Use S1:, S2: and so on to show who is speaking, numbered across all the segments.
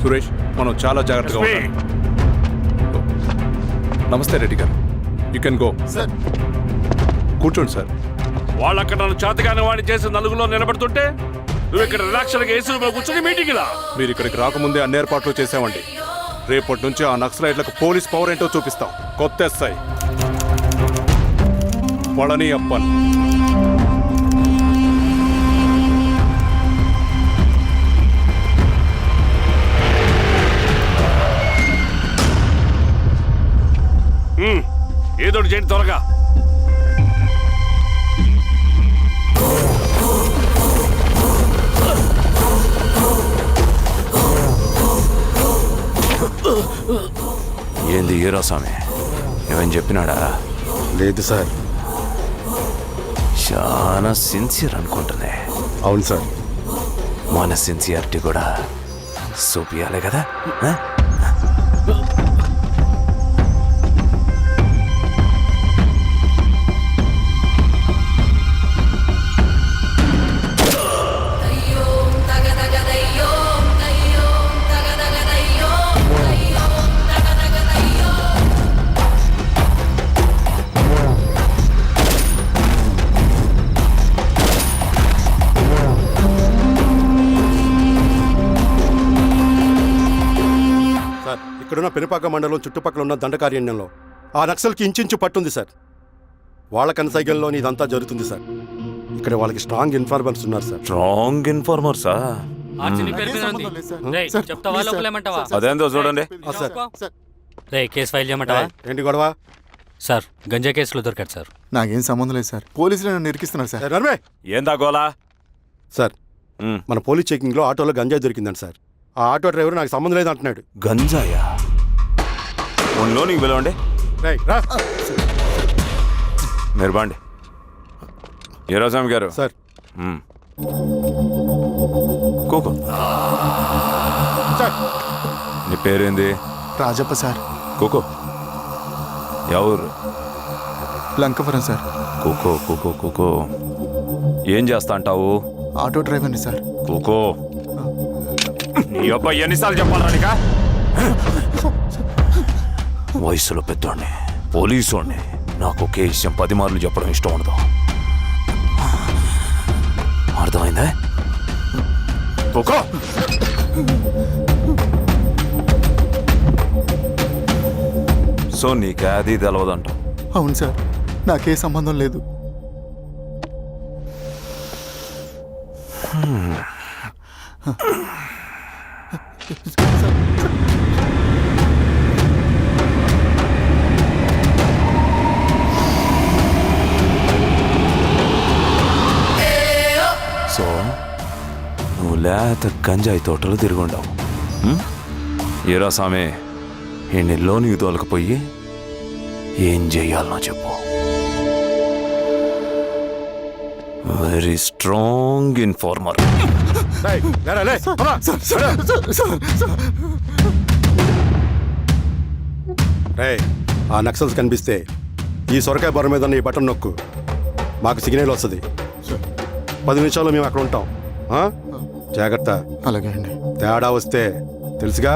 S1: సురేష్, మనం చాలా జాగ్రత్తగా ఉండాలి. నమస్తే రెడ్డి గారు, యూ కెన్ గో.
S2: సార్
S1: కూర్చోండి సార్.
S3: వాళ్ళక్కడ నన్ను చేతగానే వాడిని చేసి నలుగులో నిలబడుతుంటే నువ్వు ఇక్కడ రిలాక్స్గా ఏసీలో కూర్చొని మీటింగ్ లా.
S1: మీరు ఇక్కడికి రాకముందే అన్ని ఏర్పాట్లు చేసామండి. రేపటి నుంచి ఆ నక్సలైట్లకు పోలీస్ పవర్ ఏంటో చూపిస్తాం. కొత్త ఎస్ఐ పళని అప్పన్.
S3: ఏదోటి చేయండి త్వరగా.
S4: ఏంది హీరో స్వామి, ఏమని చెప్పినాడా?
S2: లేదు సార్.
S4: చాలా సిన్సియర్ అనుకుంటుంది.
S2: అవును సార్.
S4: మన సిన్సియారిటీ కూడా చూపియాలి కదా.
S2: ఇక్కడున్న పెనుపాక మండలం చుట్టుపక్కల ఉన్న దండకారణ్యంలో ఆ నక్సల్కి ఇంచుంచు పట్టుంది సార్. వాళ్ళ కనసైగల్లోని ఇదంతా జరుగుతుంది సార్. ఇక్కడ వాళ్ళకి స్ట్రాంగ్ ఇన్ఫార్మర్స్ ఉన్నారు సార్.
S4: స్ట్రాంగ్ ఇన్ఫార్మర్సా? అదేందో చూడండి.
S5: కేసు ఫైల్ చేయమంటావా?
S2: ఏంటి గొడవ
S5: సార్? గంజా కేసులో దొరికాడు సార్.
S6: నాకేం సంబంధం లేదు సార్. పోలీసులు నన్ను ఇరికిస్తున్నారు సార్.
S2: నర్మే
S4: ఏందా గోలా?
S2: సార్, మన పోలీస్ చెకింగ్లో ఆటోలో గంజాయి దొరికిందండి సార్. ఆ ఆటో డ్రైవర్ నాకు సంబంధం లేదు అంటున్నాడు.
S4: గంజాయా? ఒంట్లో నీకు పిలవండి. మీరు బాండి. హీరోస్వామి గారు
S2: సార్.
S4: కూకో. నీ పేరేంది?
S6: రాజప్ప సార్.
S4: కూకో. ఎవరు?
S6: లంకపురం సార్.
S4: కూకో కూకో కూకో. ఏం చేస్తా అంటావు?
S6: ఆటో డ్రైవర్ని సార్.
S4: కూకో. నీ అబ్బాయి ఎన్నిసార్లు చెప్పాలా నీకా? వయసులో పెద్దోడిని, పోలీసోడిని, నాకు ఒకే విషయం 10 మార్లు చెప్పడం ఇష్టం ఉండదు. అర్థమైందా? కూకో. సో నీకే అది తెలవదంట?
S6: అవును సార్, నాకే సంబంధం లేదు.
S4: సో నువ్వు లేత గంజాయి తోటలు తిరుగుండవు. ఏరా సామే, ఈ నెలలో నీకు తోలకపోయి ఏం చెయ్యాలనో చెప్పు. Very strong informer.
S2: ఆ నక్సల్స్ కనిపిస్తే ఈ సొరకాయ బొర మీద ఈ బటన్ నొక్కు, మాకు సిగ్నల్ వస్తుంది. 10 నిమిషాల్లో మేము అక్కడ ఉంటాం. జాగ్రత్త.
S6: అలాగే అండి.
S2: తేడా వస్తే తెలుసుగా.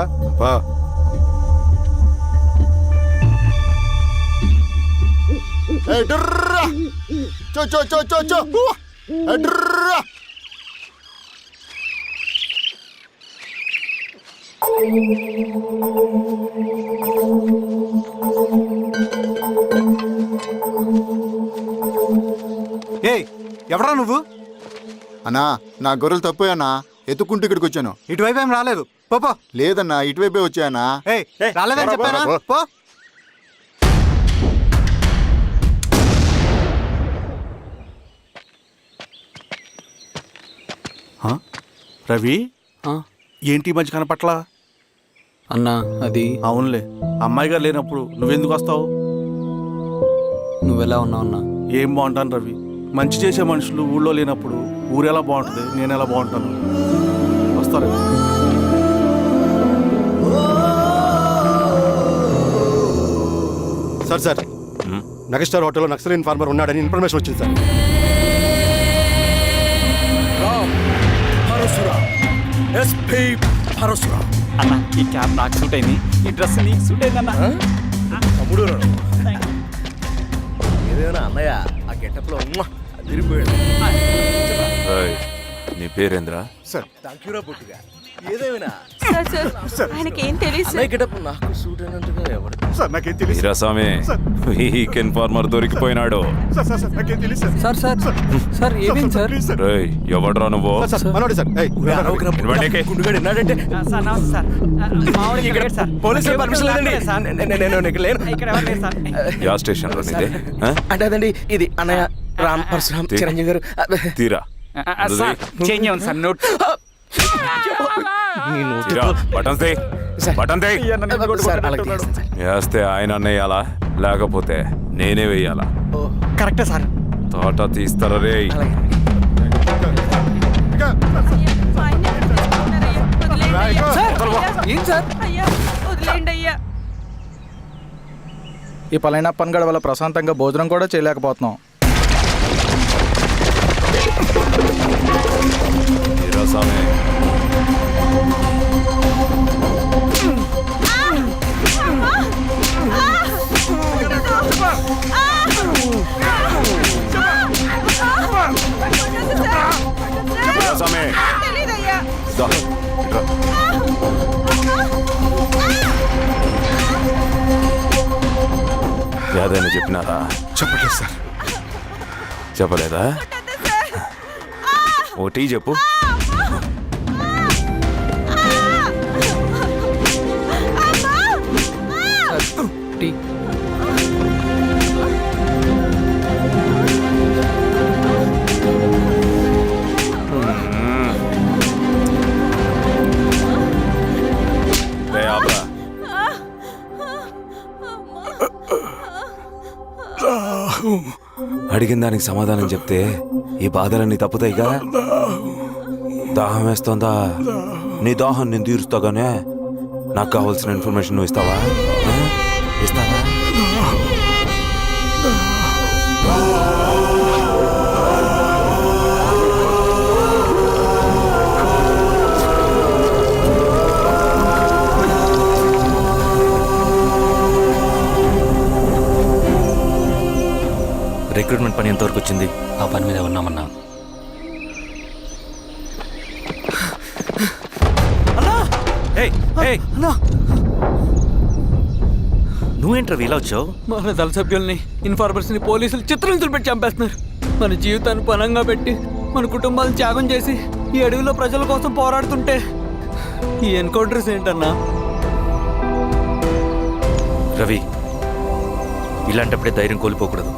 S7: ఎవరా నువ్వు?
S6: అన్నా, నా గొర్రెలు తప్పోయన్నా, ఎత్తుకుంటూ ఇక్కడికి వచ్చాను.
S7: ఇటువైపు ఏం రాలేదు. పో.
S6: లేదన్నా, ఇటువైపే వచ్చాయన్నా.
S7: రాలేదని చెప్పానా? పో. రవి, ఏంటి మంచి కనపట్ల?
S5: అన్నా అది
S7: అవునులే, అమ్మాయి గారు లేనప్పుడు నువ్వెందుకు వస్తావు?
S5: నువ్వెలా ఉన్నావు అన్నా?
S7: ఏం బాగుంటాను రవి, మంచి చేసే మనుషులు ఊళ్ళో లేనప్పుడు ఊరు ఎలా బాగుంటుంది, నేను ఎలా బాగుంటాను? వస్తారా?
S2: సార్, మెగాస్టార్ హోటల్లో నక్సల్ ఇన్ఫార్మర్ ఉన్నాడని ఇన్ఫర్మేషన్ వచ్చింది సార్.
S3: ఎస్పీ
S8: పరశురాం.
S9: అన్న ఈ క్యాప్ నాకు సూట్ అయింది, ఈ డ్రెస్ నీకు సూట్ అయిందన్న.
S8: తమ్ముడు ఏదేమైనా అన్నయ్య ఆ గెటప్లో తిరిగిపోయాడు.
S4: ఏయ్, నీ పేరేంద్రా?
S8: తాక్యూరా పొట్టిగా ఏదేమైనా
S10: ఆయనకి ఏం తెలియదు
S8: అన్నయ్య గెటప్ నాకు సూట్ అయినట్టుగా ఎవరు
S4: వీరాస్వామి, వీక్ ఇన్ఫార్మర్ దొరికిపోయినాడు.
S9: సార్ సార్ సార్ ఏమైంది సార్?
S4: రేయ్, ఎవడ్రా నువ్వు?
S2: మనోడి సార్ ఏయ్,
S4: ఇవ్వండి.
S8: గుండుగాడు విన్నాడంటే
S9: సార్ నమస్తే సార్. మా వాడికి ఇక్కడ సార్
S8: పోలీసులు పర్మిషన్ లేదండి. నేను ఇక్కడ లేను.
S9: ఇక్కడ ఎవరు లేరు సార్.
S4: యా స్టేషన్ లో నీదే? ఆ?
S8: అంటే అదండి ఇది అన్నయ్య రామ్ పరశురామ్ చిరంజీవి గారు.
S4: తీరా
S9: సార్ చేంజ్ అవ్వండి సార్ నోట్.
S4: తీరా, బటన్స్ తీ. బటన్ తీ.
S8: సార్ అలాగే తీస్తాను సార్.
S4: వేస్తే ఆయన వేయాలా, లేకపోతే నేనే వేయాలా?
S9: కరెక్టే సార్.
S4: తోట తీస్తారా రే?
S8: అలాగే
S9: ఏం సార్?
S10: వదిలేండి అయ్యా.
S9: ఈ పలైన పనిగడ వల్ల ప్రశాంతంగా భోజనం కూడా చేయలేకపోతున్నాం.
S4: వీరాస్వామి, వీరాస్వామి,
S10: తెలీదయ్యా.
S4: దా, ఇట్రా. యాదైనా చెప్పినారా?
S2: చెప్పలేదు సార్.
S4: చెప్పలేదా? ఓటీ చెప్పు.
S9: టీ.
S4: రే ఆపరా. అడిగిన దానికి సమాధానం చెప్తే ఈ బాధలన్నీ తప్పుతాయిగా. దాహం వేస్తుందా? నీ దాహం నేను తీరుస్తాగానే నాకు కావాల్సిన ఇన్ఫర్మేషన్ నువ్వు ఇస్తావా? ఆ? ఇస్తావా?
S5: రిక్రూట్మెంట్ పని ఎంతవరకు వచ్చింది? ఆ పని మీద ఉన్నామన్నా.
S8: నువ్వేంట్రా ఇలా వచ్చావు?
S9: మన దళ సభ్యుల్ని ఇన్ఫార్మర్స్ని పోలీసులు చిత్రహింసలు పెట్టి చంపేస్తున్నారు. మన జీవితాన్ని పణంగా పెట్టి మన కుటుంబాలను త్యాగం చేసి ఈ అడవిలో ప్రజల కోసం పోరాడుతుంటే ఈ ఎన్కౌంటర్స్ ఏంటన్నా?
S5: రవి, ఇలాంటప్పుడే ధైర్యం కోల్పోకూడదు.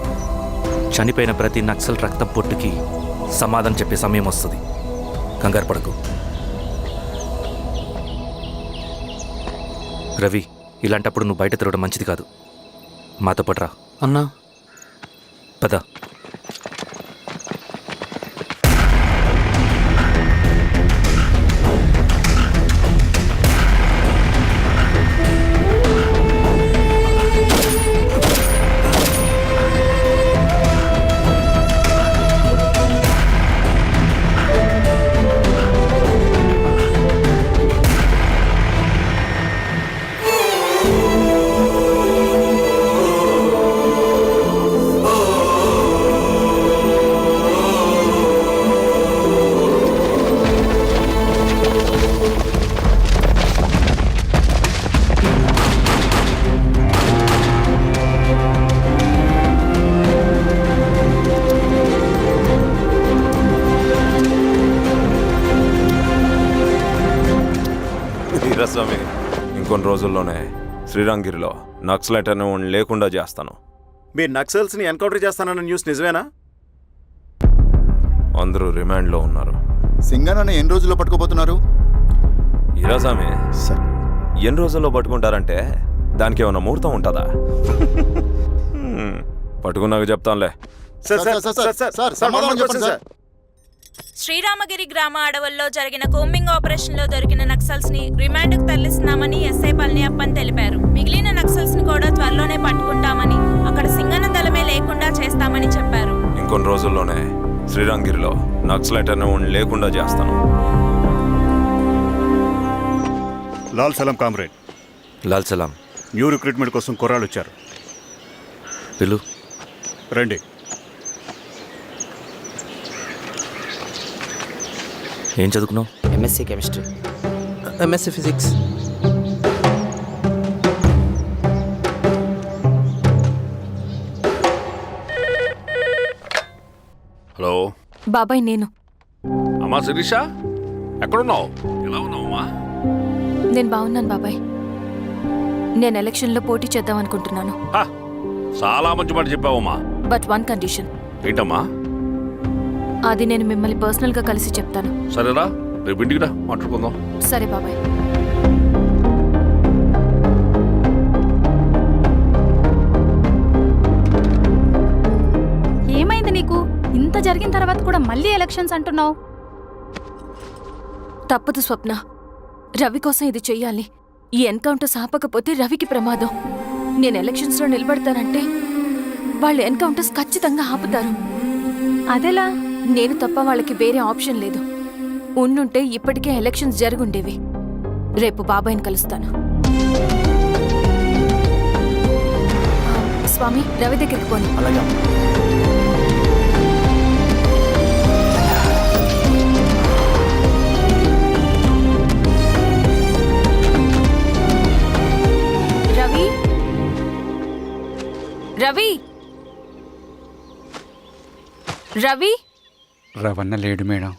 S5: చనిపోయిన ప్రతి నక్సల్ రక్తం పొట్టుకి సమాధానం చెప్పే సమయం వస్తుంది. కంగారు పడకు రవి. ఇలాంటప్పుడు నువ్వు బయట తిరగడం మంచిది కాదు. మాతో పాటు రా.
S9: అన్నా
S5: పద.
S4: వీరాస్వామి, ఇంకొన్ని రోజుల్లోనే శ్రీరంగిరిలో నక్సలైట్ అనే వాడిని లేకుండా చేస్తాను.
S1: మీరు నక్సల్స్ని ఎన్కౌంటర్ చేస్తానన్న న్యూస్ నిజమేనా?
S4: అందరూ రిమాండ్లో ఉన్నారు.
S6: సింగన్న ఎన్ని రోజుల్లో పట్టుకోబోతున్నారు?
S4: వీరాస్వామి, ఎన్ని రోజుల్లో పట్టుకుంటారంటే దానికి ఏమైనా ముహూర్తం ఉంటుందా? పట్టుకున్నాక చెప్తానులే.
S10: శ్రీరామగిరి గ్రామ అడవుల్లో జరిగిన కోంబింగ్ ఆపరేషన్ లో దొరికిన నక్సల్స్ ని రిమాండ్ కు తరలిస్తున్నామని ఎస్ఐ పళనియప్పన్ తెలిపారు. మిగిలిన నక్సల్స్ ని కూడా త్వరలోనే పట్టుకుంటామని, అక్కడ సింగన్న దళమే లేకుండా చేస్తామని చెప్పారు.
S4: ఇంకొన్ని రోజుల్లోనే శ్రీరంగిరిలో నక్సలైట్ అనే వాడిని లేకుండా చేస్తాను.
S1: లాల్ సలాం కామ్రేడ్.
S5: లాల్ సలాం.
S1: న్యూ రిక్రూట్మెంట్ కోసం కుర్రాళ్ళు వచ్చారు.
S5: పిలు.
S1: రండి.
S5: ఏం చదువుకున్నావు?
S8: MSc chemistry. MSc physics.
S3: Hello
S10: బాబాయ్ నేను.
S3: అమ్మా శిరీష, ఎక్కడున్నావు? ఎలా ఉన్నావు అమ్మా?
S10: నేను బాగున్నాను బాబాయ్. నేను ఎలక్షన్లో పోటీ చేద్దాం అనుకుంటున్నాను.
S3: హా, చాలా మంచి మాట చెప్పావమ్మా.
S10: But one condition.
S3: ఏంటమ్మా?
S10: అది నేను మిమ్మల్ని పర్సనల్గా కలిసి చెప్తాను.
S3: సరేరా, రేపు ఇంటికి రా, మాట్లాడుకుందాం.
S10: సరే బాబాయ్.
S11: ఏమైంది నీకు? ఇంత జరిగిన తర్వాత కూడా మళ్ళీ ఎలక్షన్స్ అంటున్నావు?
S10: తప్పదు స్వప్న. రవి కోసం ఇది చెయ్యాలి. ఈ ఎన్కౌంటర్ ఆపకపోతే రవికి ప్రమాదం. నేను ఎలక్షన్స్లో నిలబడతానంటే వాళ్ళు ఎన్కౌంటర్స్ ఖచ్చితంగా ఆపుతారు.
S11: అదెలా?
S10: నేను తప్ప వాళ్ళకి వేరే ఆప్షన్ లేదు. ఉండుంటే ఇప్పటికే ఎలక్షన్స్ జరుగుండేవి. రేపు బాబాయ్ని కలుస్తాను. స్వామి, రవి దగ్గరికి పోని.
S7: అలాగే.
S10: రవి, రవి, రవి.
S12: రవణ లేడు మేడం.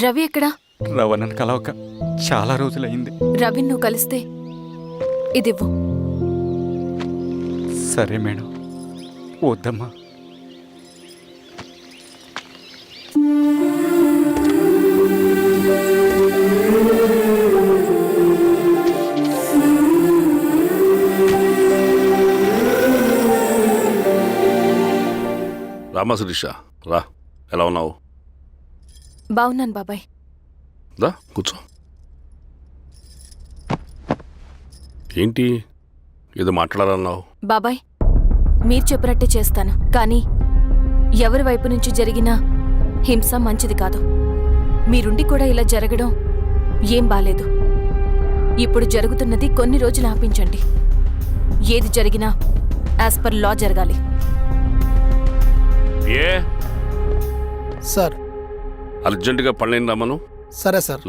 S10: రవి ఎక్కడా?
S12: రవణను కలవక చాలా రోజులైంది.
S10: రవి నువ్వు కలిస్తే ఇదివ్వు.
S12: సరే మేడం. వద్దమ్మా.
S3: రామా శిరీష, రా. ఎలా ఉన్నావు?
S10: బాగున్నాను బాబాయ్.
S3: దా కూర్చో. ఏంటి ఏదో మాట్లాడాలన్నావు?
S10: బాబాయ్, మీరు చెప్పినట్టే చేస్తాను. కానీ ఎవరి వైపు నుంచి జరిగినా హింస మంచిది కాదు. మీరుండి కూడా ఇలా జరగడం ఏం బాలేదు. ఇప్పుడు జరుగుతున్నది కొన్ని రోజులు ఆపించండి. ఏది జరిగినా యాజ్ పర్ లా జరగాలి.
S3: ఏ
S8: సార్.
S3: అర్జెంటుగా పళ్ళని రమ్మను.
S8: సరే సార్.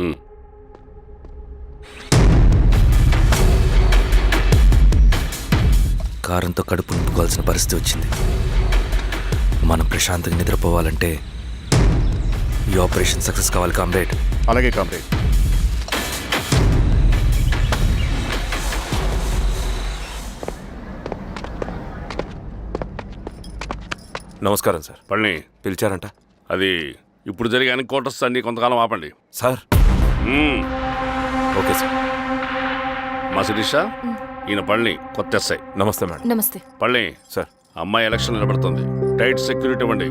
S5: కారంతో కడుపు నింపుకోవాల్సిన పరిస్థితి వచ్చింది. మనం ప్రశాంతంగా నిద్రపోవాలంటే ఈ ఆపరేషన్ సక్సెస్ కావాలి కామ్రేడ్.
S1: అలాగే కామ్రేడ్.
S4: నమస్కారం సార్.
S3: పళ్ళని
S4: పిలిచారంట?
S3: అది ఇప్పుడు జరిగే ఎన్కౌంటర్స్ అన్ని కొంతకాలం ఆపండి.
S4: సార్. Okay sir.
S3: మా శిరీష, ఈయన పళ్ళని కొత్త ఎస్ఐ.
S4: నమస్తే మేడం.
S10: నమస్తే.
S3: పళ్ళని
S4: సార్.
S3: అమ్మాయి ఎలక్షన్ నిలబడుతుంది. టైట్ సెక్యూరిటీ ఇవ్వండి.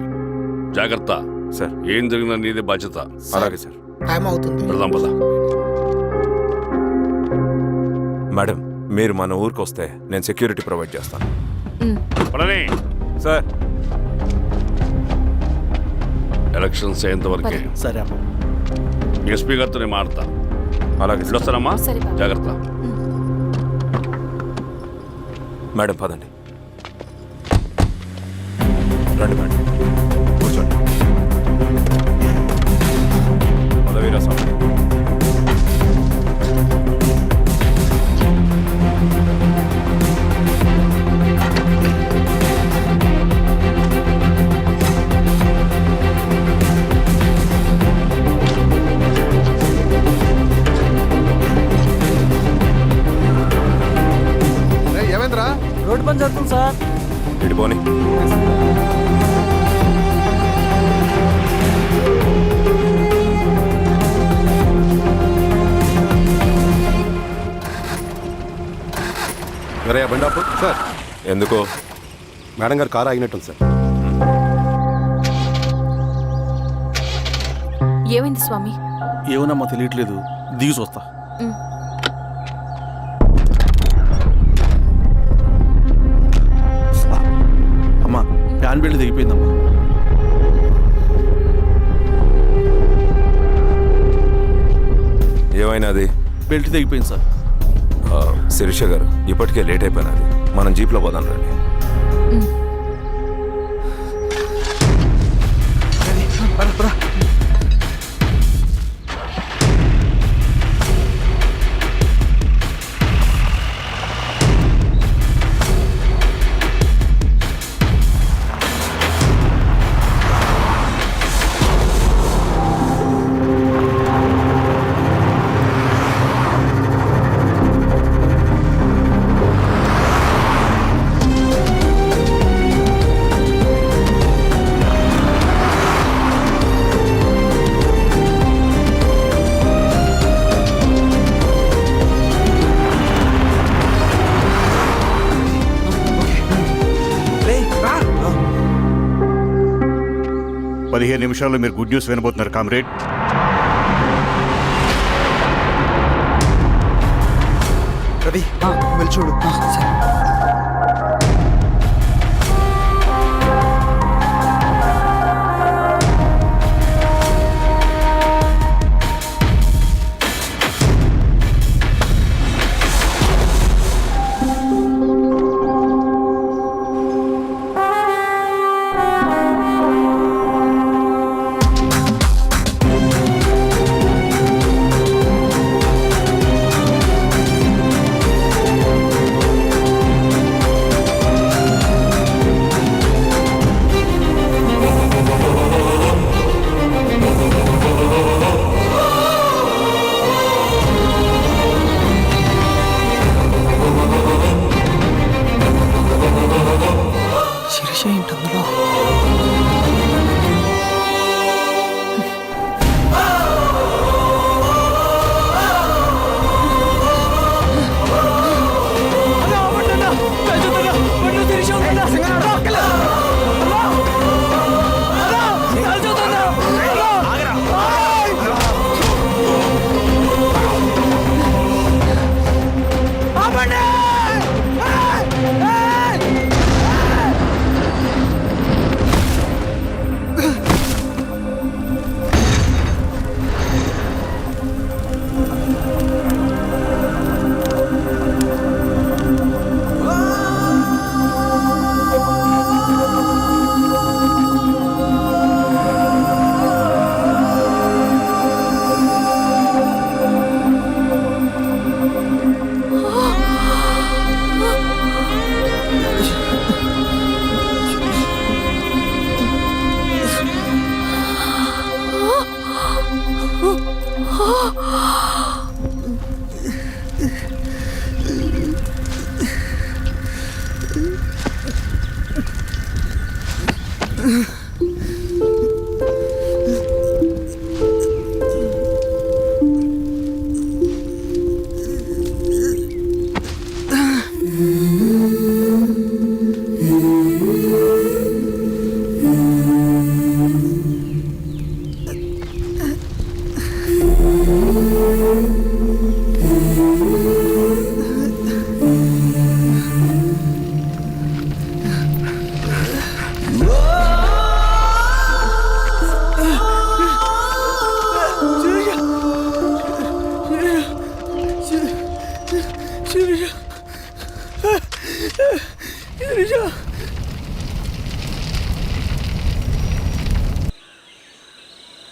S3: జాగ్రత్త
S4: సార్.
S3: ఏం జరిగినా నీదే బాధ్యత.
S4: అలాగే సార్.
S8: టైం అవుతుంది.
S3: వెళ్దాం పద.
S4: మేడం, మీరు మన ఊరికి వస్తే నేను సెక్యూరిటీ ప్రొవైడ్ చేస్తాను.
S3: పళ్ళని
S4: సార్.
S3: ఎలక్షన్స్ అయ్యేంతవరకే.
S7: సరే అమ్మా.
S3: ఎస్పీ గారితో నేను మాడతా.
S4: అలాగే సార్.
S3: వస్తానమ్మా.
S10: సరే బాబు.
S3: జాగ్రత్త.
S4: మేడం పదండి. రండి మేడం, కూర్చోండి. పదవీరా స్వామి.
S2: ఏమైందిరా?
S9: రోడ్డు పని జరుగుతుంది సార్.
S4: ఇటు పోనీ.
S2: సరే బండాపు సార్.
S4: ఎందుకో?
S2: మేడం గారు కారు ఆగినట్టుంది సార్.
S10: ఏమైంది స్వామి?
S7: ఏమోనమ్మా తెలియట్లేదు. దిగి చూస్తా. అమ్మా, ఫ్యాన్ బెల్ట్ దిగిపోయిందమ్మా.
S4: ఏమైనా అది
S7: బెల్ట్ తెగిపోయింది సార్.
S4: శిరీష గారు ఇప్పటికే లేట్ అయిపోయినది, మనం జీప్లో పోదాం రండి.
S1: పదిహేను నిమిషాల్లో మీరు గుడ్ న్యూస్ వినబోతున్నారు కామ్రేడ్.
S8: రవి వెళ్ళి చూడు. శిరీష ఏంటి అందులో?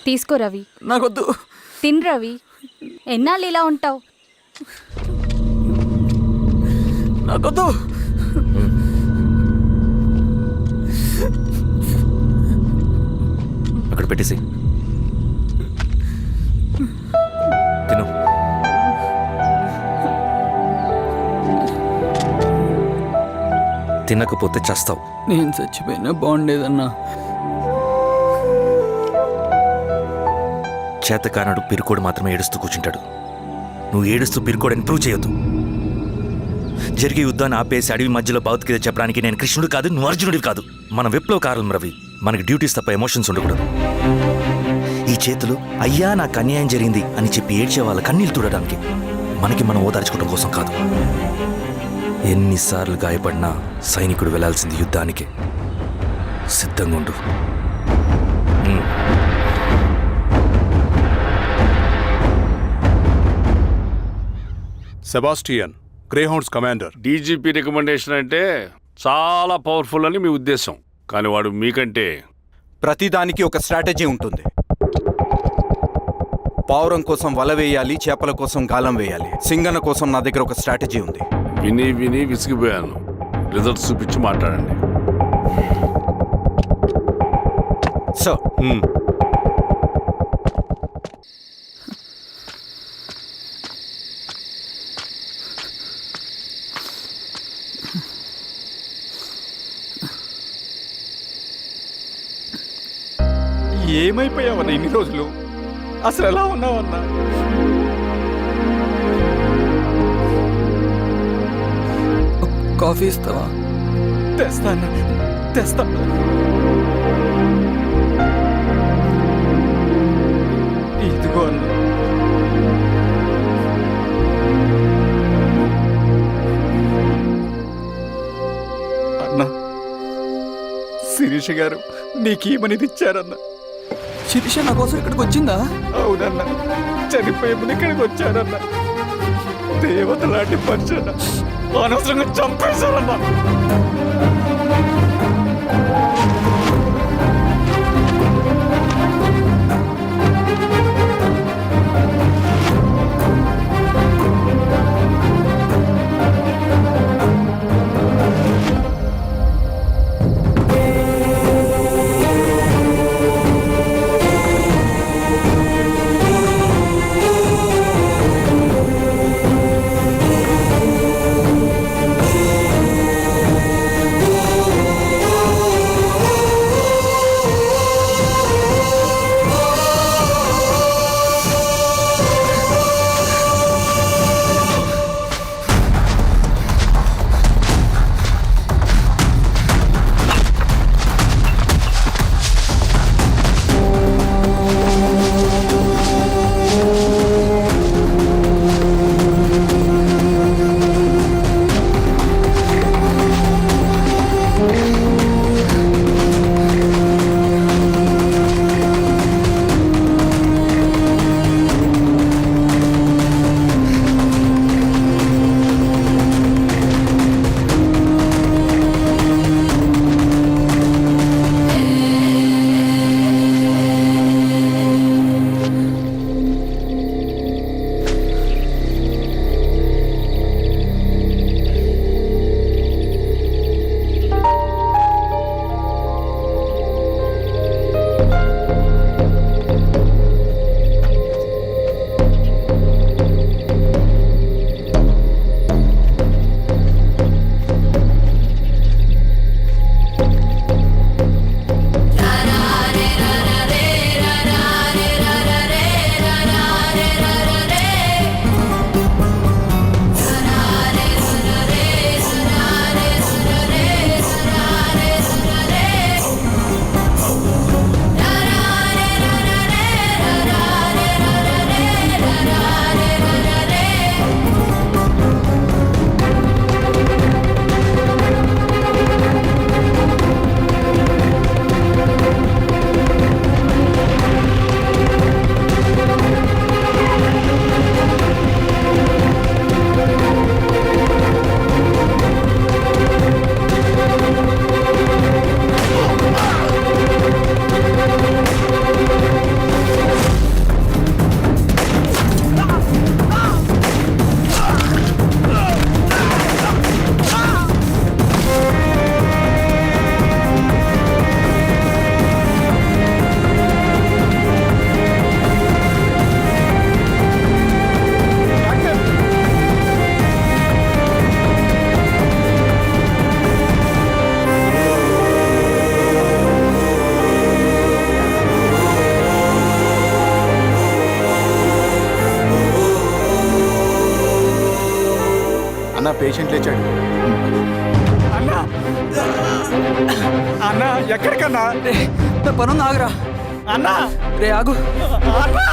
S11: తీసుకో రవి.
S9: నాకొద్దు.
S11: తిన్ రవి, ఎన్నాళ్ళు ఇలా ఉంటావు?
S9: నాకొద్దు.
S5: అక్కడ పెట్టేసి తిను. తినకపోతే చస్తావు.
S9: నేను చచ్చిపోయినా బాగుండేదన్నా.
S5: చేతకానడు పిరుకోడు మాత్రమే ఏడుస్తూ కూర్చుంటాడు. నువ్వు ఏడుస్తూ పిరుకోడని ప్రూవ్ చేయొద్దు. జరిగే యుద్ధాన్ని ఆపేసి అడవి మధ్యలో భౌతికత చెప్పడానికి నేను కృష్ణుడు కాదు, నువ్వు అర్జునుడివి కాదు. మన విప్లవకారులం రవి. మనకి డ్యూటీస్ తప్ప ఎమోషన్స్ ఉండకూడదు. ఈ చేతులు అయ్యా నాకు అన్యాయం జరిగింది అని చెప్పి ఏడ్చే వాళ్ళ కన్నీళ్ళు చూడడానికి, మనకి మనం ఓదార్చుకోవడం కోసం కాదు. ఎన్నిసార్లు గాయపడినా సైనికుడు వెళ్లాల్సింది యుద్ధానికి. సిద్ధంగా ఉండు.
S1: Sebastian, Greyhounds commander.
S3: DGP recommendation అంటే చాలా పవర్ఫుల్ అని మీ ఉద్దేశం, కానీ వాడు మీకంటే
S8: ప్రతిదానికి ఒక స్ట్రాటజీ ఉంటుంది. పావురం కోసం వల వేయాలి, చేపల కోసం గాలం వేయాలి. సింగన్న కోసం నా దగ్గర ఒక స్ట్రాటజీ ఉంది.
S3: విని విని విసిగిపోయాను. రిజల్ట్స్ చూపించి మాట్లాడండి.
S8: సార్,
S12: ఏమైపోయావన్నా ఇన్ని రోజులు? అసలు ఎలా ఉన్నావన్నా?
S9: కాఫీ ఇస్తావా?
S12: తెస్తాను, తెస్తాను. ఇదిగో అన్నా. అన్నా, శిరీష గారు నీకేమని ఇచ్చారన్నా?
S9: శిరీష నా కోసం ఇక్కడికి వచ్చిందా?
S12: అవునన్నా, చనిపోయే ముందు ఇక్కడికి వచ్చారన్నా. దేవత లాంటి మనిషి అన్నా, అనవసరంగా చంపేశారన్నా.
S8: పేషెంట్ లేచాడు.
S12: అన్నా, అన్నా ఎక్కడికన్నా?
S9: నా పనుంది, ఆగురా.
S12: అన్నా,
S9: రే ఆగు.
S12: అన్నా,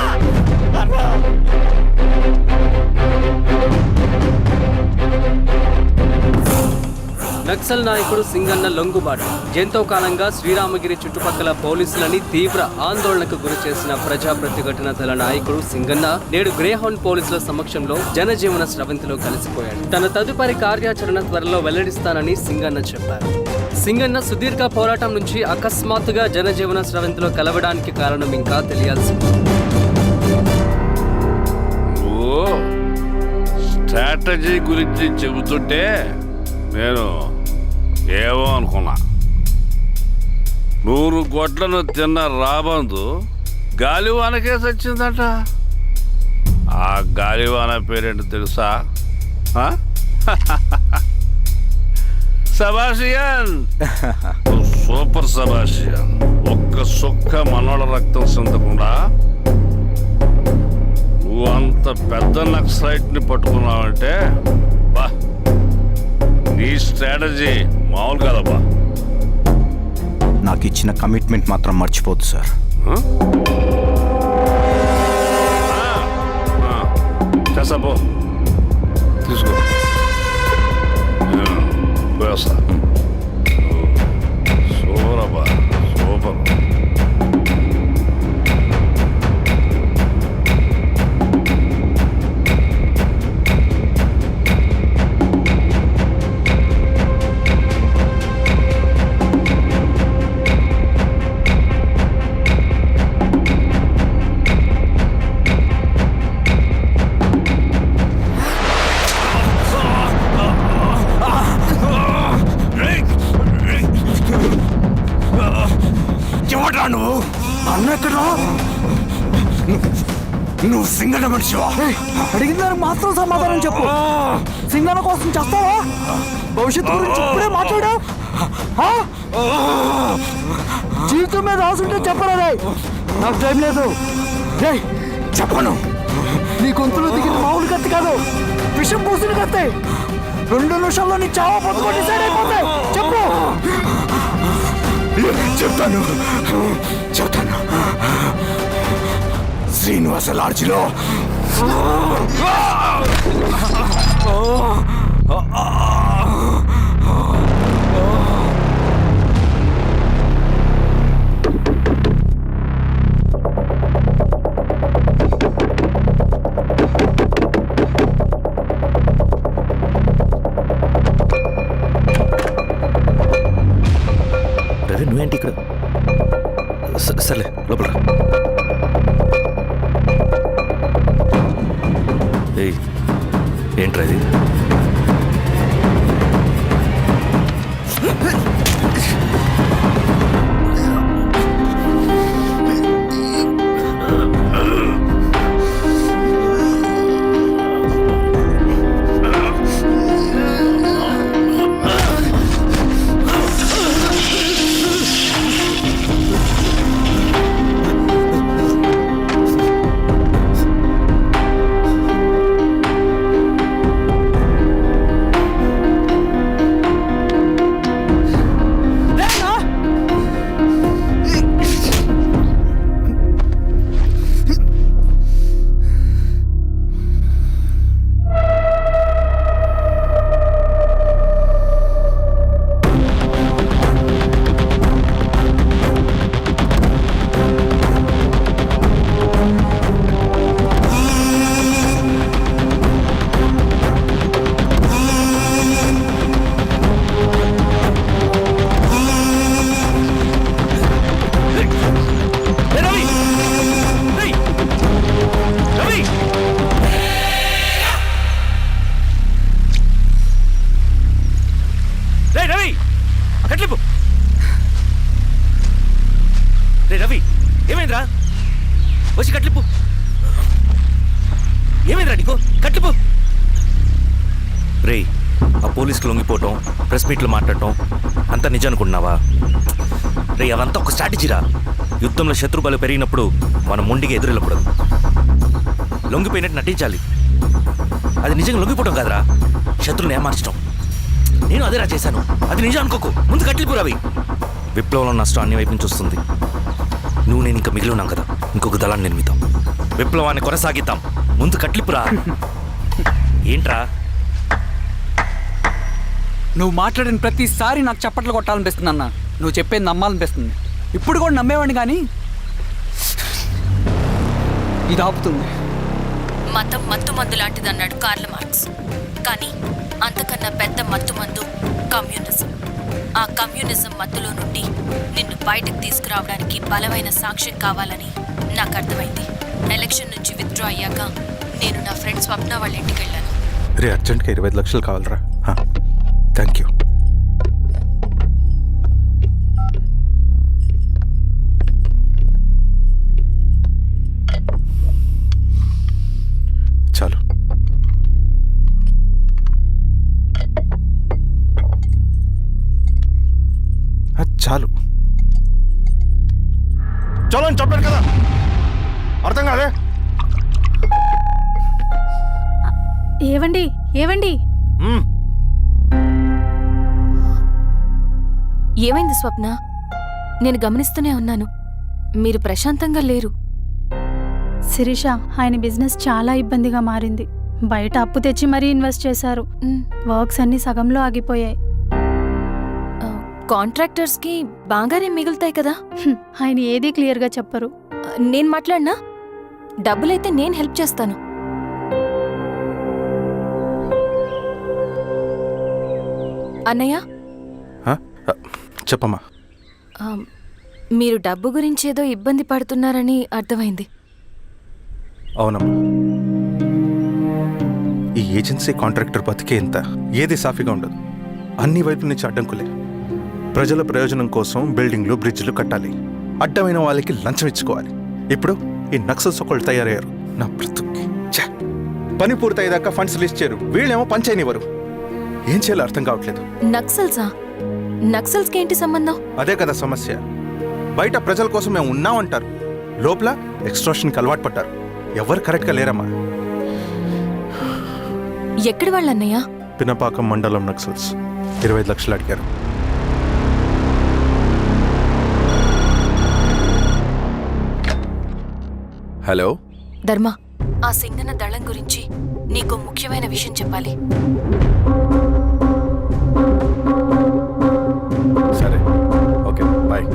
S12: అన్నా.
S9: నక్సల్ నాయకుడు సింగన్న లొంగుబాటు ఎంతో కాలంగా శ్రీరామగిరి చుట్టుపక్కల పోలీసులని తీవ్ర ఆందోళనకు గురి చేసిన ప్రజా ప్రతిఘటన దళ నాయకుడు సింగన్న నేడు గ్రేహౌండ్ పోలీసుల సమక్షంలో జనజీవన స్రవంతిలో కలిసిపోయాడు. తన తదుపరి కార్యాచరణ త్వరలో వెల్లడిస్తానని సింగన్న చెప్పారు. సింగన్న సుదీర్ఘ పోరాటం నుంచి అకస్మాత్తుగా జనజీవన స్రవంతిలో కలవడానికి కారణం ఇంకా తెలియాల్సి
S3: స్ట్రాటజీ గురించి చెబుతుంటే నేను ఏమో అనుకున్నా. 100 గొడ్లను తిన్న రాబందు గాలివానకే సచ్చిందట. ఆ గాలివాన పేరేంటో తెలుసా? సబాషియన్, సూపర్ సబాషియన్. ఒక్క సుక్క మనోళ్ళ రక్తం చెందకుండా నువ్వు అంత పెద్ద నక్సలైట్ని పట్టుకున్నావంటే బా, నీ స్ట్రాటజీ మామూలు కాదబ్బా.
S8: నాకు ఇచ్చిన కమిట్మెంట్ మాత్రం మర్చిపోద్దు సార్.
S3: చేస్తా పో, తీసుకో, పోయేస్తా. సూపర్ అబ్బా, సూపర్.
S12: నువ్వు అన్న ఎక్కడ? నువ్వు సింగన్న మనిషివా? అడిగిన దానికి మాత్రం సమాధానం చెప్పు. సింగన్న కోసం చేస్తావా? భవిష్యత్తు గురించి ఇప్పుడే మాట్లాడావు. జీవితం మీద రాసుంటే చెప్పరా? నాకు టైం లేదు. చెప్పను. నీ గొంతులో దిగిన మామూలు కత్తి కాదు, విషం పూసిన కత్తి. 2 నిమిషాల్లో నీ చావా పొద్దుకొని డిసైడ్ అయిపోతాయి. చెప్పు. చెప్తాను. శ్రీనివాస లాడ్జిలో
S5: నువ్వేంటి ఇక్కడ? సర్లే, లోపల. ఏంట్రా ఇది? రవి, ఏమైందిరా? వచ్చి కట్లిప్పు. ఏమైందిరా నీకు? కట్లిప్పు. రే, ఆ పోలీసుకు లొంగిపోవటం, ప్రెస్ మీట్లు మాట్లాడటం అంతా నిజం అనుకుంటున్నావా? రే, అవంతా ఒక స్ట్రాటజీరా. యుద్ధంలో శత్రుబలు పెరిగినప్పుడు మనం మొండిగా ఎదురెళ్ళకూడదు. లొంగిపోయినట్టు నటించాలి. అది నిజంగా లొంగిపోవటం కాదురా, శత్రువుని ఏమార్చడం. నేను అదేరా చేశాను. అది నిజం అనుకోకు. ముందు కట్లిప్పు రవి. విప్లవంలో నష్టం అన్ని వైపు నుంచి వస్తుంది. నువ్వు నేను ఇంకా మిగిలి ఉన్నాం కదా, ఇంకొక దళాన్ని నిర్మిద్దాం, విప్లవాన్ని కొనసాగిద్దాం. ముందు కట్లిప్పురా. ఏంట్రా
S9: నువ్వు మాట్లాడిన ప్రతిసారి నాకు చప్పట్లు కొట్టాలనిపిస్తుంది అన్న. నువ్వు చెప్పేది నమ్మాలనిపిస్తుంది. ఇప్పుడు కూడా నమ్మేవాడిని కానీ ఇది ఆపుతుంది.
S10: మతం మత్తు మందు లాంటిదన్నాడు కార్ల్ మార్క్స్. కానీ అంతకన్నా పెద్ద మత్తు మందు కమ్యూనిజం. ఆ కమ్యూనిజం మత్తులో నుండి నిన్ను బయటకు తీసుకురావడానికి బలమైన సాక్ష్యం కావాలని నాకు అర్థమైంది. ఎలక్షన్ నుంచి విత్డ్రా అయ్యాక నేను నా ఫ్రెండ్ స్వప్న వాళ్ళ ఇంటికి వెళ్ళాను.
S8: రే అర్జెంట్గా 25 లక్షలు కావాలరా. Thank you. చాలు. చాలు.
S2: చలో అని చెప్పాను కదా, అర్థం కాదే.
S11: ఏవండి ఏవండి
S10: ఏమైంది స్వప్న? నేను గమనిస్తూనే ఉన్నాను, మీరు ప్రశాంతంగా లేరు.
S11: శిరీష, ఆయన బిజినెస్ చాలా ఇబ్బందిగా మారింది. బయట అప్పు తెచ్చి మరీ ఇన్వెస్ట్ చేశారు. వర్క్స్ అన్ని సగంలో ఆగిపోయాయి.
S10: కాంట్రాక్టర్స్కి బాగానే మిగులుతాయి కదా.
S11: ఆయన ఏదీ క్లియర్గా చెప్పరు.
S10: నేను మాట్లాడినా డబ్బులైతే నేను హెల్ప్ చేస్తాను. అన్నయ్య,
S8: చెప్పమ్మా.
S10: మీరు డబ్బు గురించి ఏదో ఇబ్బంది పడుతున్నారని అర్థమైంది.
S8: అవునమ్మా, ఈ ఏజెన్సీ కాంట్రాక్టర్ బతికే ఇంత ఏది సాఫీగా ఉండదు. అన్ని వైపుల నుంచి అడ్డంకులే. ప్రజల ప్రయోజనం కోసం బిల్డింగ్లు బ్రిడ్జ్లు కట్టాలి, అడ్డమైన వాళ్ళకి లంచం ఇచ్చుకోవాలి. ఇప్పుడు ఈ నక్సల్స్ ఒకళ్ళు తయారయ్యారు. నా బ్రతుక్కి పని పూర్తయ్యేదాకా ఫండ్స్ లిస్ట్ చేయరు, వీళ్ళేమో పంచాయనివ్వరు. ఏం చేయాలో అర్థం కావట్లేదు.
S10: నక్సల్సా? నక్సల్స్కి ఏంటి సంబంధం?
S8: అదే కదా సమస్య. బయట ప్రజల కోసం మేము ఉన్నామంటారు, లోపల ఎక్స్ట్రాషన్కి అలవాటు పడ్డారు. ఎవరు కరెక్ట్గా లేరమ్మా.
S10: ఎక్కడి వాళ్ళన్నయ్య?
S8: పినపాకం మండలం నక్సల్స్ 25 లక్షలు అడిగారు. హలో
S10: ధర్మ, ఆ సింగన్న దళం గురించి నీకు ముఖ్యమైన విషయం చెప్పాలి.
S8: సరే, ఓకే, బాయ్.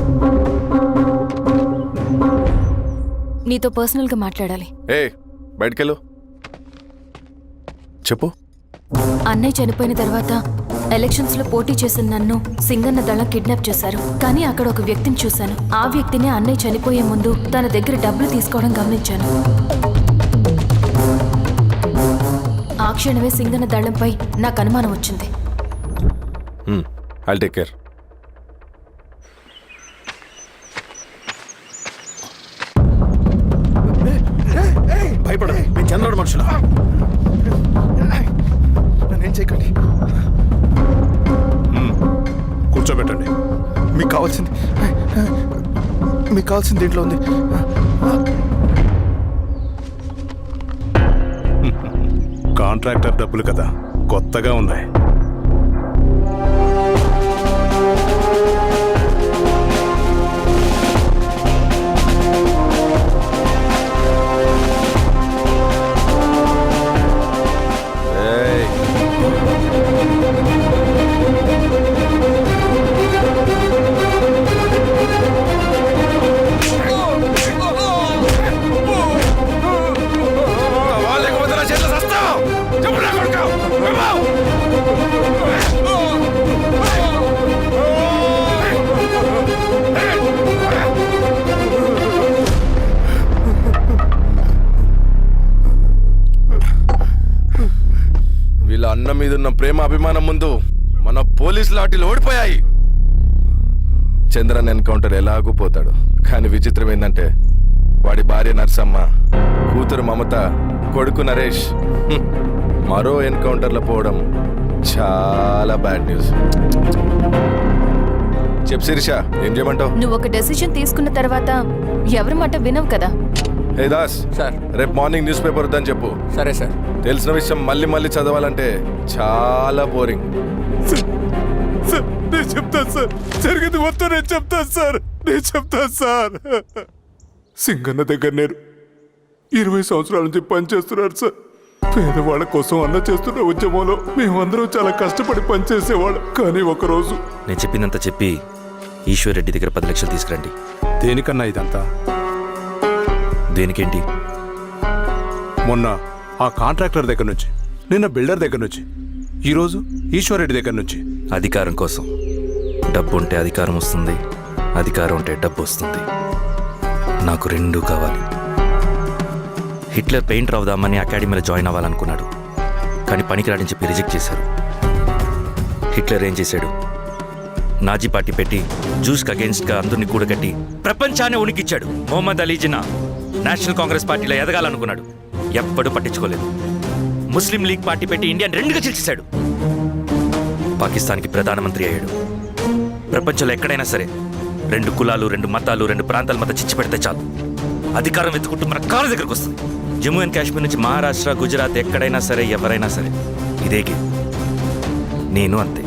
S10: నీతో పర్సనల్గా మాట్లాడాలి.
S8: బయటకెళ్ళు. చెప్పు.
S10: అన్నయ్య చనిపోయిన తర్వాత ఎలక్షన్స్ లో పోటీ చేసిన నన్ను సింగన్న దళం కిడ్నాప్ చేశారు. కానీ అక్కడ ఒక వ్యక్తిని చూశాను. ఆ వ్యక్తిని అన్నయ్య చనిపోయే ముందు తన దగ్గర డబ్బులు తీసుకోవడం గమనించాను. ఆ క్షణమే సింగన్న దళంపై నాకు అనుమానం వచ్చింది.
S8: I'll take care. భయపడదు, నేను చంద్రుడు మనుషులు. నన్నేం చేయకండి.
S1: కూర్చోబెట్టండి.
S8: మీకు కావాల్సింది దీంట్లో ఉంది.
S1: కాంట్రాక్టర్ డబ్బులు కదా, కొత్తగా ఉన్నాయి.
S8: వీళ్ళ అన్న మీదున్న ప్రేమ అభిమానం ముందు మన పోలీస్ లాఠీలు ఓడిపోయాయి. చంద్రన్ ఎన్కౌంటర్ ఎలాగూ పోతాడు. కానీ విచిత్రం ఏంటంటే వాడి భార్య నర్సమ్మ, కూతురు మమత, కొడుకు నరేష్ మరో ఎన్కౌంటర్లో పోవడం చాలా బ్యాడ్ న్యూస్. చెప్పు శిరీష, ఏం చేయమంటావు?
S10: నువ్వు ఒక డెసిషన్ తీసుకున్న తర్వాత ఎవరి మాట వినవు కదా.
S8: హే దాస్ సార్, రేపు మార్నింగ్ న్యూస్ పేపర్ వద్దని చెప్పు.
S9: సరే సార్.
S8: తెలిసిన విషయం మళ్ళీ మళ్ళీ చదవాలంటే చాలా బోరింగ్.
S1: నేను చెప్తాను సార్, జరిగింది మొత్తం నేను చెప్తాను సార్. సింగన్న దగ్గర నేను 20 సంవత్సరాల నుంచి పనిచేస్తున్నాను సార్. పేదవాళ్ళ కోసం అన్న చేస్తున్న ఉద్యమంలో మేమందరం చాలా కష్టపడి పనిచేసేవాళ్ళం. కానీ ఒకరోజు
S5: నేను చెప్పిందంతా చెప్పి ఈశ్వర్ రెడ్డి దగ్గర 10 లక్షలు తీసుకురండి.
S1: దేనికన్నా ఇదంతా?
S5: దేనికేంటి?
S1: మొన్న ఆ కాంట్రాక్టర్ దగ్గర నుంచి, నిన్న బిల్డర్ దగ్గర నుంచి, ఈరోజు ఈశ్వర్ రెడ్డి దగ్గర నుంచి.
S5: అధికారం కోసం. డబ్బు ఉంటే అధికారం వస్తుంది, అధికారం ఉంటే డబ్బు వస్తుంది. నాకు రెండూ కావాలి. హిట్లర్ పెయింటర్ అవుదామని అకాడమీలో జాయిన్ అవ్వాలనుకున్నాడు, కానీ పనికిరాడని చెప్పి రిజెక్ట్ చేశారు. హిట్లర్ ఏం చేశాడు? నాజీ పార్టీ పెట్టి జూస్కి అగేన్స్ట్గా అందరినీ కూడగట్టి ప్రపంచాన్ని ఉనికిచ్చాడు. మొహమ్మద్ అలీ జిన్నా నేషనల్ కాంగ్రెస్ పార్టీలో ఎదగాలనుకున్నాడు, ఎప్పుడూ పట్టించుకోలేదు. ముస్లిం లీగ్ పార్టీ పెట్టి ఇండియాని రెండుగా చీల్చేశాడు. పాకిస్తాన్కి ప్రధానమంత్రి అయ్యాడు. ప్రపంచంలో ఎక్కడైనా సరే 2 కులాలు, 2 మతాలు, 2 ప్రాంతాల మధ్య చిచ్చు పెడితే చాలు, అధికారం వెతుకుంటూ మన కాళ్ళ దగ్గరకు వస్తుంది. జమ్మూ అండ్ కాశ్మీర్ నుంచి మహారాష్ట్ర, గుజరాత్ ఎక్కడైనా సరే, ఎవరైనా సరే ఇదే గేమ్. నేను అంతే.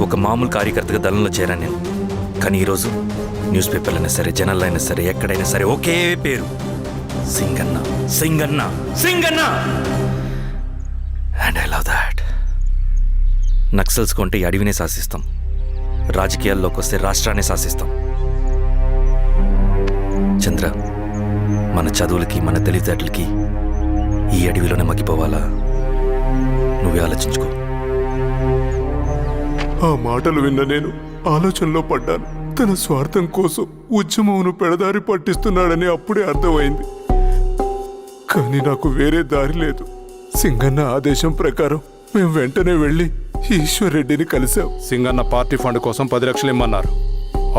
S5: ఒక మామూలు కార్యకర్తగా దళంలో చేరాను నేను. కానీ ఈరోజు న్యూస్ పేపర్లు అయినా సరే, జనాల్లో అయినా సరే, ఎక్కడైనా సరే ఒకే పేరు, Singanna, Singanna, Singanna. And I love that. Naxals కొంటే ఈ అడవినే శాసిస్తాం, రాజకీయాల్లోకి వస్తే రాష్ట్రాన్ని శాసిస్తాం. చంద్ర, మన చదువులకి, మన తెలివితేటలకి ఈ అడవిలోనే మగ్గిపోవాలా? నువ్వే ఆలోచించుకో.
S1: ఆ మాటలు విన్న నేను ఆలోచనలో పడ్డాను. తన స్వార్థం కోసం ఉద్యమమును పెడదారి పట్టిస్తున్నాడని అప్పుడే అర్థమైంది. కానీ నాకు వేరే దారి లేదు. సింగన్న ఆదేశం ప్రకారం మేము వెంటనే వెళ్ళి ఈశ్వర్ రెడ్డిని కలిశాం. సింగన్న పార్టీ ఫండ్ కోసం 10 లక్షలు ఇమ్మన్నారు.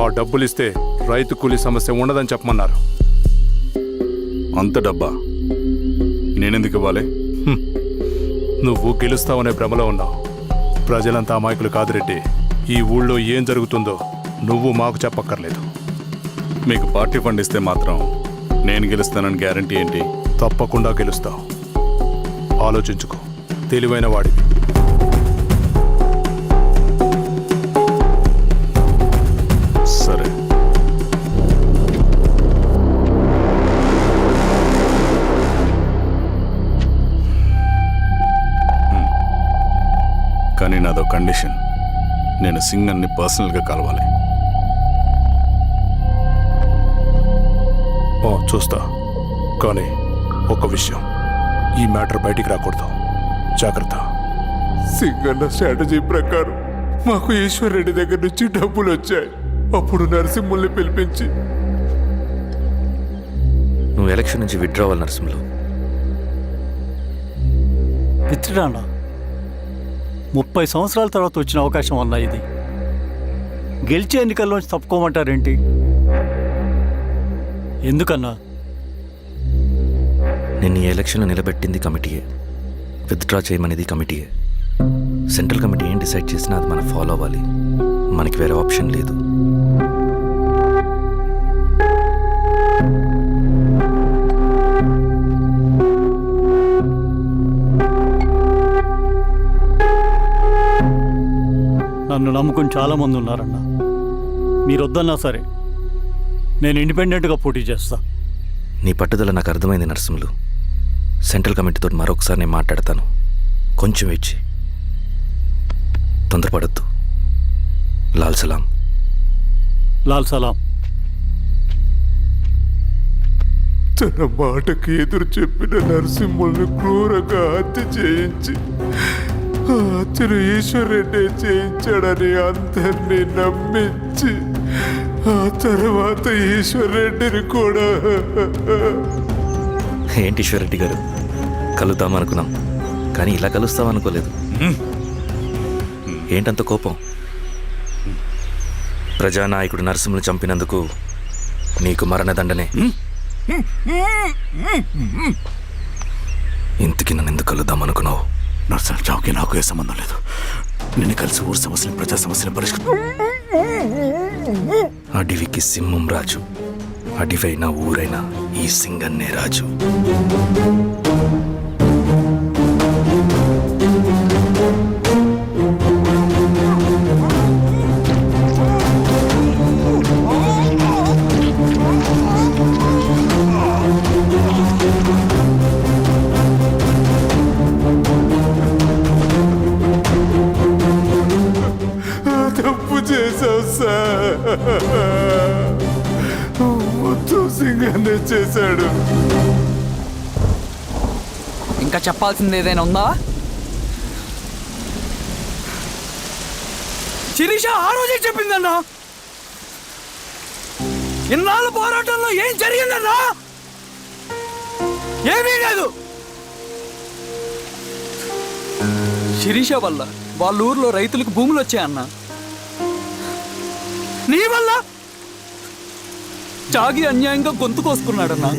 S1: ఆ డబ్బులు ఇస్తే రైతు కూలీ సమస్య ఉండదని చెప్పమన్నారు.
S3: అంత డబ్బా నేనెందుకు ఇవ్వాలి?
S1: నువ్వు గెలుస్తావనే భ్రమలో ఉన్నావు. ప్రజలంతా అమాయకులు కాదు రెడ్డి. ఈ ఊళ్ళో ఏం జరుగుతుందో నువ్వు మాకు చెప్పక్కర్లేదు.
S3: మీకు పార్టీ ఫండ్ ఇస్తే మాత్రం నేను గెలుస్తానని గ్యారంటీ ఏంటి?
S1: తప్పకుండా గెలుస్తావు. ఆలోచించుకో, తెలివైన వాడివి.
S3: సరే. కానీ నాదో కండిషన్. నేను సింగన్ని పర్సనల్గా కలవాలి.
S1: చూస్తా. కానీ ఒక విషయం, ఈ మ్యాటర్ బయటికి రాకూడదు. జాగ్రత్త. సింగన్న స్ట్రాటజీ ప్రకారం మాకు ఈశ్వర్ రెడ్డి దగ్గర నుంచి డబ్బులు వచ్చాయి. అప్పుడు నరసింహుల్ని పిలిపించి,
S5: నువ్వు ఎలక్షన్ నుంచి విత్డ్రా అవ్వాలి నరసింహులు.
S12: విత్డ్రానా? 30 సంవత్సరాల తర్వాత వచ్చిన అవకాశం అన్నా ఇది. గెలిచే ఎన్నికల్లోంచి తప్పుకోమంటారేంటి? ఎందుకన్నా?
S5: నిన్ను ఈ ఎలక్షన్లో నిలబెట్టింది కమిటీయే, విత్డ్రా చేయమనేది కమిటీయే. సెంట్రల్ కమిటీ ఏం డిసైడ్ చేసినా అది మనం ఫాలో అవ్వాలి. మనకి వేరే ఆప్షన్ లేదు.
S12: నన్ను నమ్ముకుని చాలామంది ఉన్నారన్న. మీరు వద్దన్నా సరే నేను ఇండిపెండెంట్గా పోటీ చేస్తా.
S5: నీ పట్టుదల నాకు అర్థమైంది నరసింహులు. సెంట్రల్ కమిటీతో మరొకసారి నేను మాట్లాడతాను. కొంచెం ఇచ్చి తొందరపడద్దు. లాల్ సలాం.
S12: లాల్ సలాం.
S1: తన మాటకి ఎదురు చెప్పిన నరసింహుల్ని క్రూరంగా హత్య చేయించి ఆ హత్యను ఈశ్వర్ రెడ్డి చేయించాడని అందరినీ నమ్మించి ఆ తర్వాత ఈశ్వర్ రెడ్డిని కూడా.
S5: ఏంటి ఈశ్వర్ రెడ్డి గారు, కలుద్దామనుకున్నాం కానీ ఇలా కలుస్తామనుకోలేదు. ఏంటంత కోపం? ప్రజానాయకుడు నరసింహులు చంపినందుకు నీకు మరణదండనే. ఇంతకి నన్ను ఎందుకు కలుద్దామనుకున్నావు?
S3: నర్సన చావుకి నాకు ఏ సంబంధం లేదు. నిన్ను కలిసి ఊరు సమస్యలు, ప్రజా సమస్యలు పరిష్కరించు.
S5: అడవికి సింహం రాజు, అడవైనా ఊరైనా ఈ సింగన్నే రాజు.
S1: మొత్తం సింగన్నే చేశాడు.
S9: ఇంకా చెప్పాల్సింది ఏదైనా ఉందా? శిరీష ఆ రోజే చెప్పిందన్నా. ఇన్నాళ్ళ పోరాటంలో ఏం జరిగిందన్నా? ఏమీ లేదు. శిరీష వల్ల వాళ్ళ ఊర్లో రైతులకు భూములు వచ్చాయన్నా. నీ వల్ల చాగి అన్యాయంగా గొంతు కోసుకున్నాడన్నా.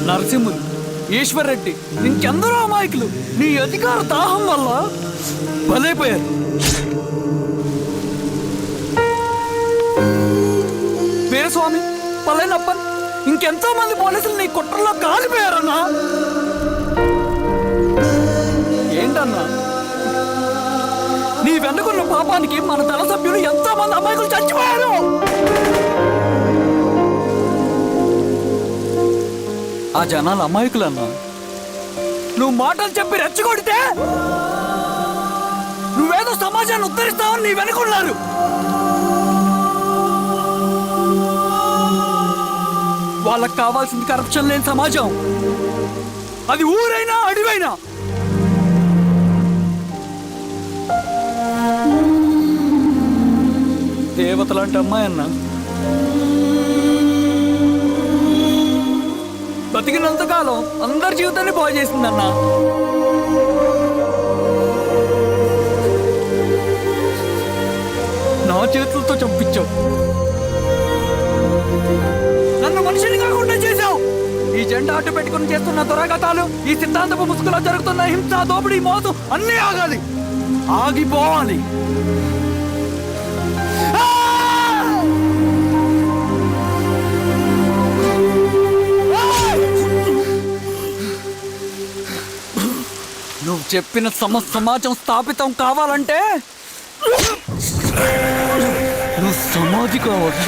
S9: నరసింహులు, ఈశ్వర్ రెడ్డి, ఇంకెందరో అమాయకులు నీ అధికార దాహం వల్ల బలైపోయారు. వీరస్వామి, పల్లెనప్పన్, ఇంకెంతో మంది పోలీసులు నీ కుట్రలో కాలిపోయారన్నా. ఏంటన్నా నీ వెనుకున్న పాపానికి మన దళ సభ్యులు ఎంతో మంది అమాయకులు చచ్చిపోయారు. ఆ జనాలు అమాయకులన్నా. నువ్వు మాటలు చెప్పి రెచ్చగొడితే నువ్వేదో సమాజాన్ని ఉద్ధరిస్తావని నీ వెనుకున్నారు. వాళ్ళకి కావాల్సింది కరప్షన్ లేని సమాజం. అది ఊరైనా అడివైనా. దేవతలాంటి అమ్మాయి అన్నా. బతికినంతకాలం అందరి జీవితాన్ని బాగు చేసిందన్నా. నా చేతులతో చంపించావు. నన్ను మనిషిని కాకుండా చేశావు. ఈ జెండా అడ్డు పెట్టుకుని చేస్తున్న దురాఘాతాలు, ఈ సిద్ధాంతపు ముసుగులో జరుగుతున్న హింస, దోపిడీ, మోసం అన్నీ ఆగాలి, ఆగిపోవాలి. నువ్వు చెప్పిన సమాజం స్థాపితం కావాలంటే నువ్వు సమాధి కావాలి.